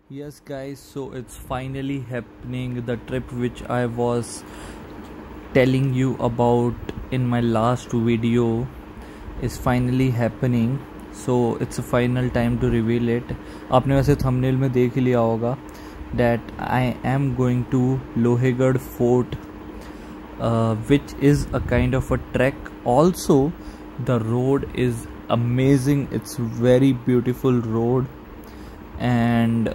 Yes guys, so it's finally happening. The trip which I was telling you about in my last video is finally happening. So it's a final time to reveal it. आपने वैसे thumbnail में देख ही लिया होगा that I am going to Lohegad Fort, which is a kind of a trek. Also, the road is amazing. It's very beautiful road and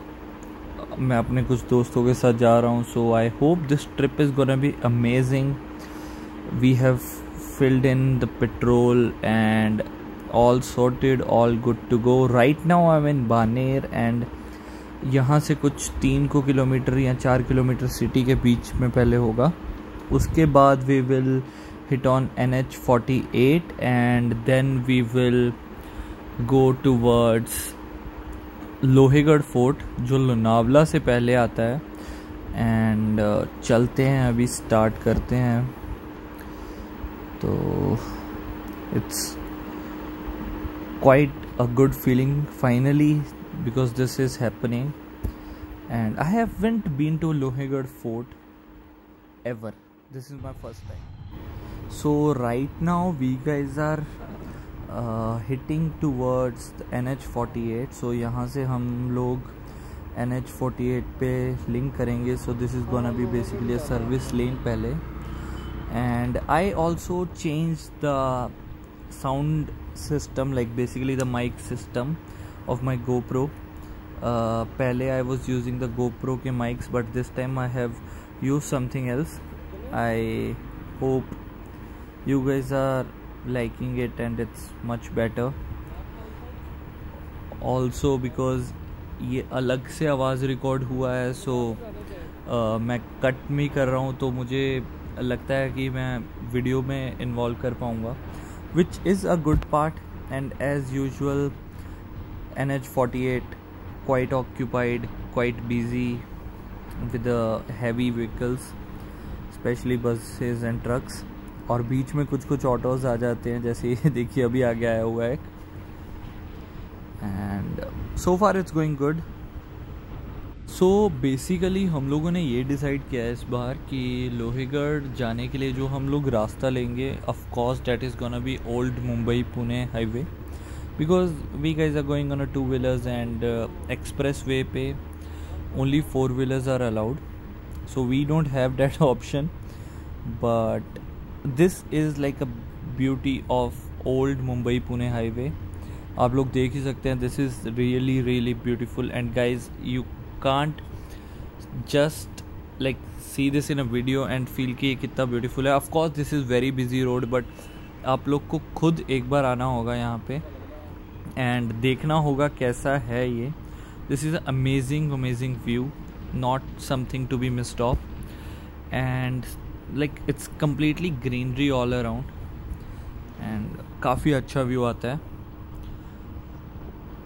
मैं अपने कुछ दोस्तों के साथ जा रहा हूँ. So I hope this trip is gonna be amazing. We have filled in the petrol and all sorted, all good to go. Right now I'm in Baner and यहाँ से कुछ 3 किलोमीटर या 4 किलोमीटर सिटी के बीच में पहले होगा. उसके बाद we will hit on NH48 and then we will go towards Lohagad fort जो लोनावला से पहले आता है. एंड चलते हैं, अभी स्टार्ट करते हैं. तो it's quite a good feeling finally because this is happening and I haven't been to Lohegad Fort ever. This is my first time. So right now we guys are hitting towards the NH48. So यहाँ से हम लोग NH48 पे link करेंगे. So this is gonna be basically a service lane पहले. And I also changed the sound system, like basically the mic system of my GoPro. पहले I was using the GoPro के mics, but this time I have used something else. I hope you guys are liking it and it's much better. Also because ये अलग से आवाज़ record हुआ है, so मैं cut में कर रहा हूँ, तो मुझे लगता है कि मैं वीडियो में इन्वॉल्व कर पाऊँगा, which is a good part. And as usual NH48 quite occupied, quite busy with the heavy vehicles, especially buses and trucks. और बीच में कुछ ऑटोज़ आ जाते हैं, जैसे ये देखिए अभी आगे आया हुआ है. And so far it's going good. So basically हम लोगों ने ये डिसाइड किया है इस बार कि लोहेगढ़ जाने के लिए जो हम लोग रास्ता लेंगे, of course that is gonna be old Mumbai Pune highway, because we guys are going on a 2 wheelers and expressway पे only 4 wheelers are allowed. So we don't have that option, but this is like a beauty of old Mumbai Pune highway. आप लोग देख ही सकते हैं, this is really really beautiful. And guys you can't just like see this in a video and feel कि ये कितना beautiful है. Of course this is very busy road, but आप लोग को खुद एक बार आना होगा यहाँ पे and देखना होगा कैसा है ये. This is an amazing view, not something to be missed off, and like it's completely greenery all around and काफ़ी अच्छा व्यू आता है.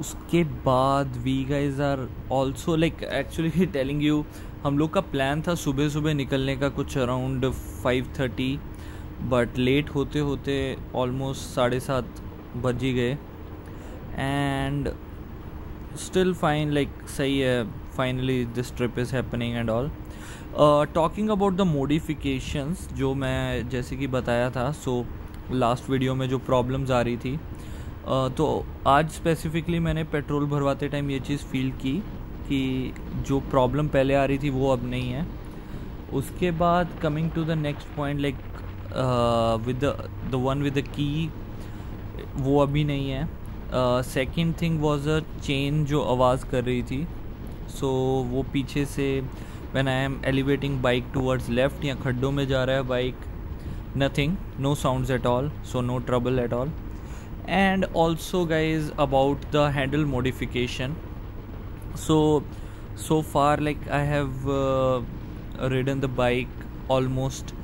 उसके बाद we guys are also like actually telling you, हम लोग का प्लान था सुबह निकलने का कुछ अराउंड 5:30, बट लेट होते होते ऑलमोस्ट 7:30 बज ही गए. एंड स्टिल फाइन, लाइक सही है. Finally this trip is happening and all. Talking about the modifications जो मैं जैसे कि बताया था, सो लास्ट वीडियो में जो प्रॉब्लम्स आ रही थी, तो आज स्पेसिफिकली मैंने पेट्रोल भरवाते टाइम ये चीज़ फील की कि जो प्रॉब्लम पहले आ रही थी वो अब नहीं है. उसके बाद coming to the next point, like with the one with the key, वो अभी नहीं है. Second thing was a chain जो आवाज़ कर रही थी. सो वो पीछे से when I am elevating bike towards left या खड्डों में जा रहा है bike, nothing, no sounds at all, so no trouble at all. And also guys, about the handle modification, so far like I have ridden the bike almost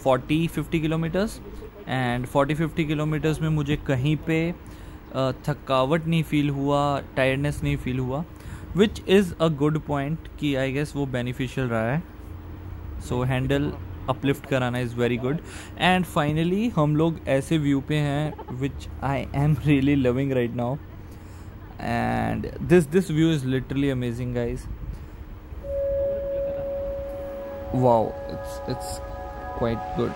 40-50 kilometers, and 40-50 kilometers में मुझे कहीं पे थकावट नहीं फील हुआ, tiredness नहीं feel हुआ, which is a good point कि I guess वो beneficial रहा है. So handle अपलिफ्ट कराना is very good. And finally हम लोग ऐसे व्यू पे हैं which I am really loving right now. and this view is literally amazing, guys. Wow, it's quite good.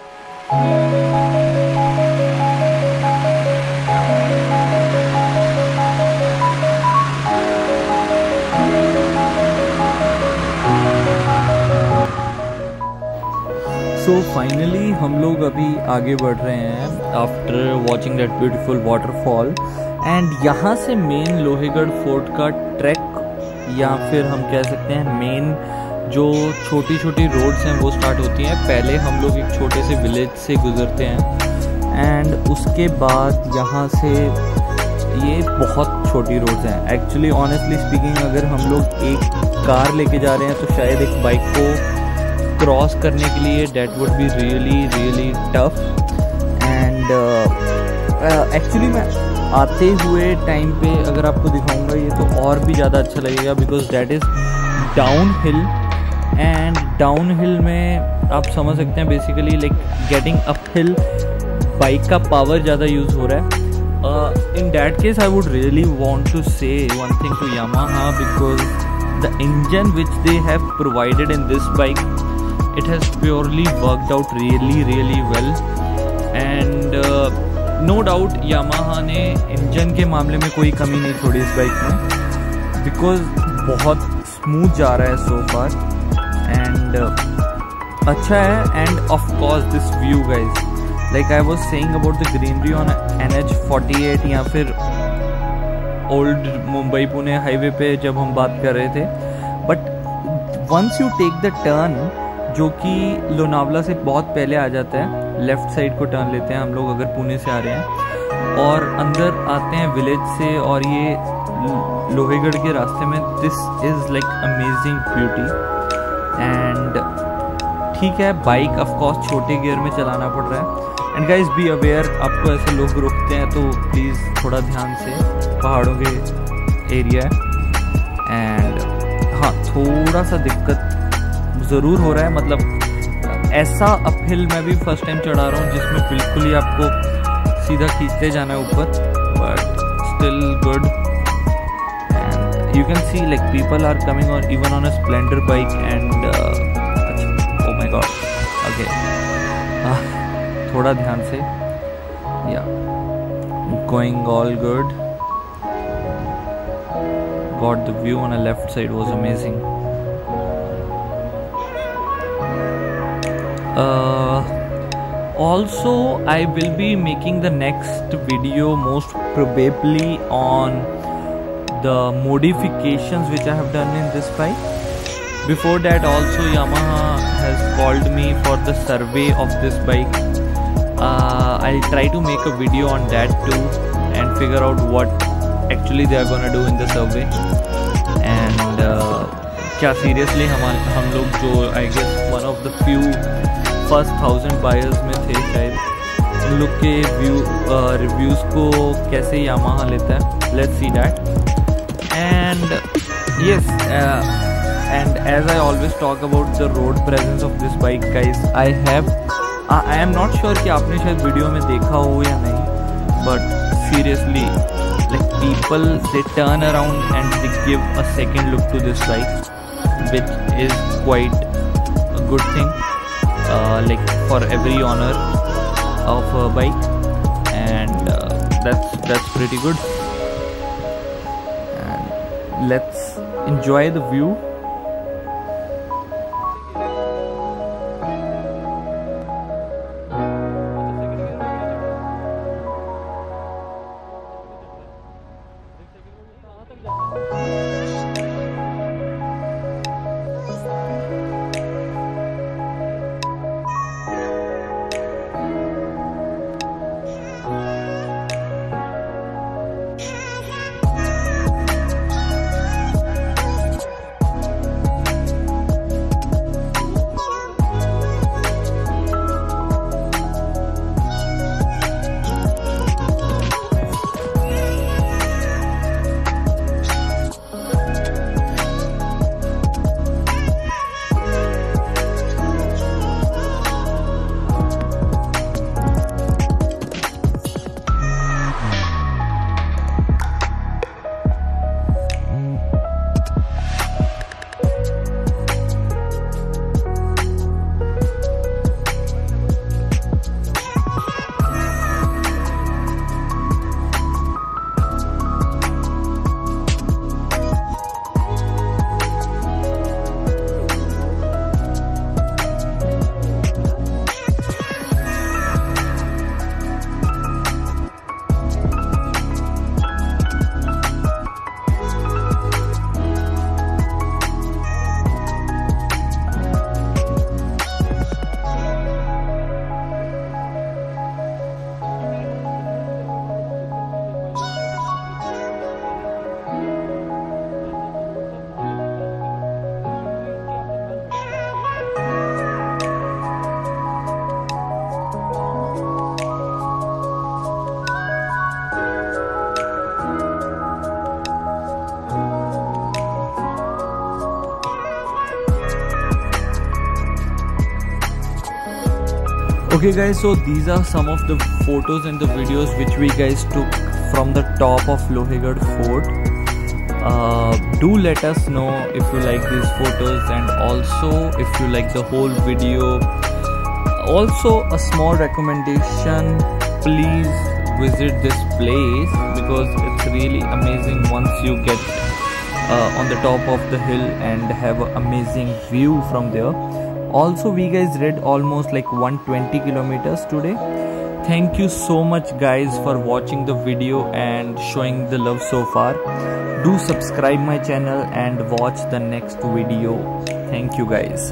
So finally हम लोग अभी आगे बढ़ रहे हैं after watching that beautiful waterfall, and यहाँ से मेन लोहेगढ़ फोर्ट का ट्रैक या फिर हम कह सकते हैं मेन जो छोटी छोटी रोड्स हैं वो स्टार्ट होती हैं। पहले हम लोग एक छोटे से विलेज से गुजरते हैं एंड उसके बाद यहाँ से ये बहुत छोटी रोड्स हैं। एक्चुअली ऑनेस्टली स्पीकिंग अगर हम लोग एक कार लेके जा रहे हैं तो शायद एक बाइक को क्रॉस करने के लिए that would be really tough. And actually मैं आते हुए टाइम पे अगर आपको दिखाऊंगा ये तो और भी ज़्यादा अच्छा लगेगा, because that is downhill, and downhill में आप समझ सकते हैं basically like getting uphill bike का पावर ज़्यादा यूज़ हो रहा है। In that case I would really want to say one thing to Yamaha, because the engine which they have provided in this bike, it has purely worked out really well, and no doubt Yamaha ने engine के मामले में कोई कमी नहीं छोड़ी इस bike में, बिकॉज बहुत स्मूथ जा रहा है सो फार, एंड अच्छा है। End of course this view guys, like I was saying about the greenery on NH48 या फिर ओल्ड मुंबई पुणे हाईवे पे जब हम बात कर रहे थे, but once you take the turn जो कि लोनावला से बहुत पहले आ जाता है, लेफ़्ट साइड को टर्न लेते हैं हम लोग अगर पुणे से आ रहे हैं, और अंदर आते हैं विलेज से और ये लोहेगढ़ के रास्ते में, this is like amazing beauty. And ठीक है, बाइक ऑफ कोर्स छोटे गियर में चलाना पड़ रहा है, एंड गाइज बी अवेयर, आपको ऐसे लोग रोकते हैं तो प्लीज़ थोड़ा ध्यान से, पहाड़ों के एरिया है, एंड हाँ थोड़ा सा दिक्कत ज़रूर हो रहा है। मतलब ऐसा अपहिल मैं भी फर्स्ट टाइम चढ़ा रहा हूँ जिसमें बिल्कुल ही आपको सीधा खींचते जाना है ऊपर, but still good. And you can see like people are coming on even on a Splendor bike, and oh my god, okay थोड़ा ध्यान से, yeah going all good, got the view on a left side was amazing. Also I will be making the next video most probably on the modifications which I have done in this bike. Before that also Yamaha has called me for the survey of this bike. I'll try to make a video on that too and figure out what actually they are gonna do in the survey. And क्या seriously हम लोग जो I guess one of the few first 1000 buyers में थे शायद, उन लोग के रिव्यूज़ को कैसे यामाहा लेता है, let's see that. And yes, and as I always talk about the road presence of this bike guys, I am not sure कि आपने शायद वीडियो में देखा हो या नहीं, but seriously like people they turn around and they give a second look to this bike, which is quite a good thing. Like for every owner of a bike, and that's pretty good. And let's enjoy the view. Okay guys, so these are some of the photos and the videos which we guys took from the top of Lohegad Fort. Do let us know if you like these photos, and also if you like the whole video. Also a small recommendation, please visit this place because it's really amazing once you get on the top of the hill and have an amazing view from there. Also we guys read almost like 120 kilometers today. Thank you so much guys for watching the video and showing the love so far. Do subscribe my channel and watch the next video. Thank you guys.